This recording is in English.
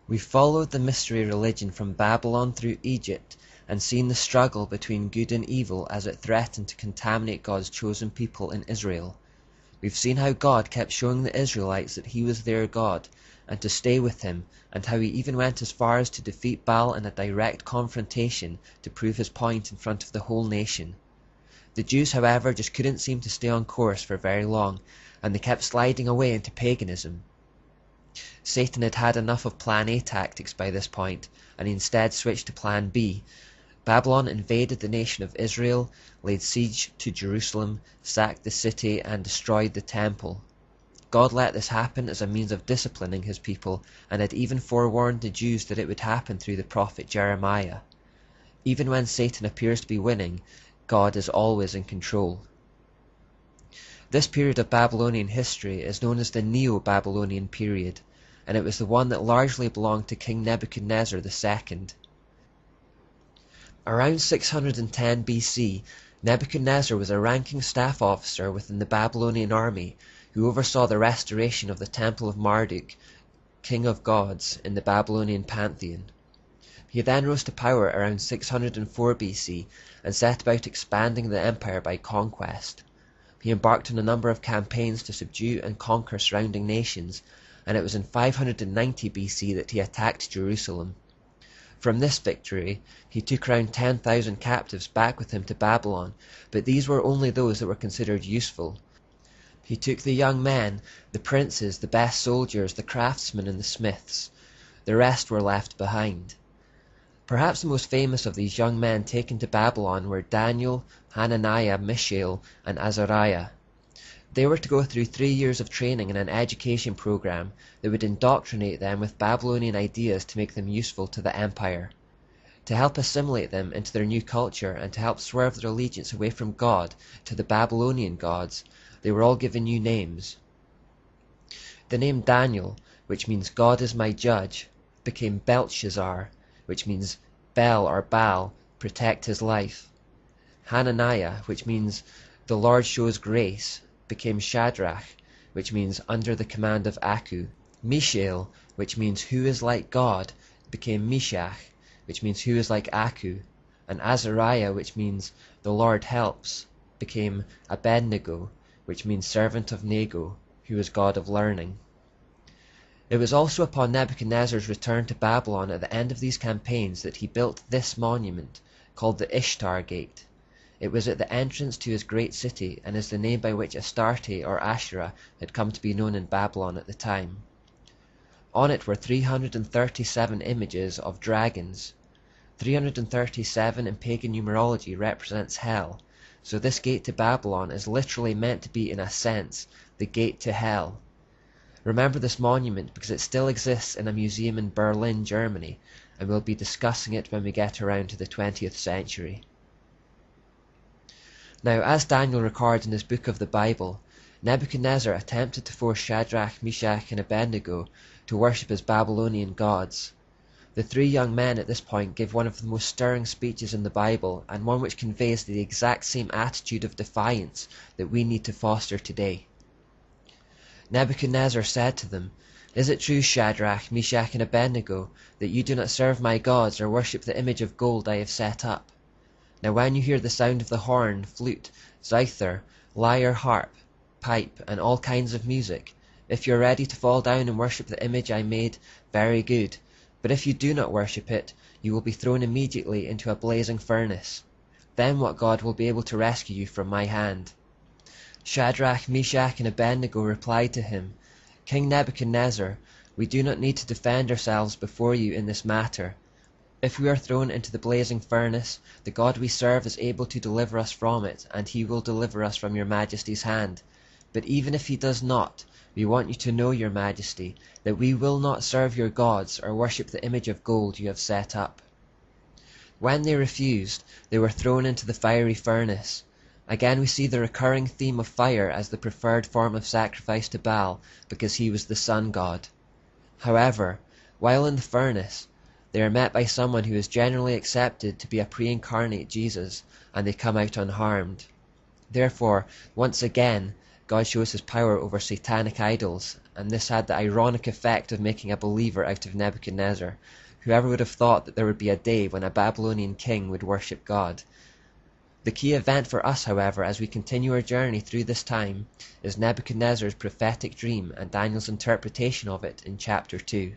We've followed the mystery religion from Babylon through Egypt and seen the struggle between good and evil as it threatened to contaminate God's chosen people in Israel. We've seen how God kept showing the Israelites that he was their God and to stay with him, and how he even went as far as to defeat Baal in a direct confrontation to prove his point in front of the whole nation. The Jews, however, just couldn't seem to stay on course for very long, and they kept sliding away into paganism. Satan had had enough of Plan A tactics by this point, and he instead switched to Plan B. Babylon invaded the nation of Israel, laid siege to Jerusalem, sacked the city, and destroyed the temple. God let this happen as a means of disciplining his people, and had even forewarned the Jews that it would happen through the prophet Jeremiah. Even when Satan appears to be winning, God is always in control. This period of Babylonian history is known as the Neo-Babylonian period, and it was the one that largely belonged to King Nebuchadnezzar II. Around 610 BC, Nebuchadnezzar was a ranking staff officer within the Babylonian army who oversaw the restoration of the Temple of Marduk, king of gods, in the Babylonian pantheon. He then rose to power around 604 BC and set about expanding the empire by conquest. He embarked on a number of campaigns to subdue and conquer surrounding nations, and it was in 590 BC that he attacked Jerusalem. From this victory, he took around 10,000 captives back with him to Babylon, but these were only those that were considered useful. He took the young men, the princes, the best soldiers, the craftsmen, and the smiths. The rest were left behind. Perhaps the most famous of these young men taken to Babylon were Daniel, Hananiah, Mishael, and Azariah. They were to go through 3 years of training in an education program that would indoctrinate them with Babylonian ideas to make them useful to the empire. To help assimilate them into their new culture and to help swerve their allegiance away from God to the Babylonian gods, they were all given new names. The name Daniel, which means God is my judge, became Belshazzar, which means Bel or Baal, protect his life. Hananiah, which means the Lord shows grace, became Shadrach, which means under the command of Aku. Mishael, which means who is like God, became Meshach, which means who is like Aku. And Azariah, which means the Lord helps, became Abednego, which means servant of Nego, who is God of learning. It was also upon Nebuchadnezzar's return to Babylon at the end of these campaigns that he built this monument, called the Ishtar Gate. It was at the entrance to his great city, and is the name by which Astarte or Asherah had come to be known in Babylon at the time. On it were 337 images of dragons. 337 in pagan numerology represents hell, so this gate to Babylon is literally meant to be, in a sense, the gate to hell. Remember this monument because it still exists in a museum in Berlin, Germany, and we'll be discussing it when we get around to the 20th century. Now, as Daniel records in his book of the Bible, Nebuchadnezzar attempted to force Shadrach, Meshach, and Abednego to worship his Babylonian gods. The 3 young men at this point give one of the most stirring speeches in the Bible, and one which conveys the exact same attitude of defiance that we need to foster today. Nebuchadnezzar said to them, "Is it true, Shadrach, Meshach, and Abednego, that you do not serve my gods or worship the image of gold I have set up? Now when you hear the sound of the horn, flute, zither, lyre, harp, pipe, and all kinds of music, if you are ready to fall down and worship the image I made, very good. But if you do not worship it, you will be thrown immediately into a blazing furnace. Then what God will be able to rescue you from my hand?" Shadrach, Meshach, and Abednego replied to him, "King Nebuchadnezzar, we do not need to defend ourselves before you in this matter. If we are thrown into the blazing furnace, the God we serve is able to deliver us from it, and he will deliver us from your majesty's hand. But even if he does not, we want you to know, your majesty, that we will not serve your gods or worship the image of gold you have set up." When they refused, they were thrown into the fiery furnace. Again we see the recurring theme of fire as the preferred form of sacrifice to Baal, because he was the sun god. However, while in the furnace, they are met by someone who is generally accepted to be a pre-incarnate Jesus, and they come out unharmed. Therefore, once again, God shows his power over satanic idols, and this had the ironic effect of making a believer out of Nebuchadnezzar. Whoever would have thought that there would be a day when a Babylonian king would worship God? The key event for us, however, as we continue our journey through this time, is Nebuchadnezzar's prophetic dream and Daniel's interpretation of it in chapter 2.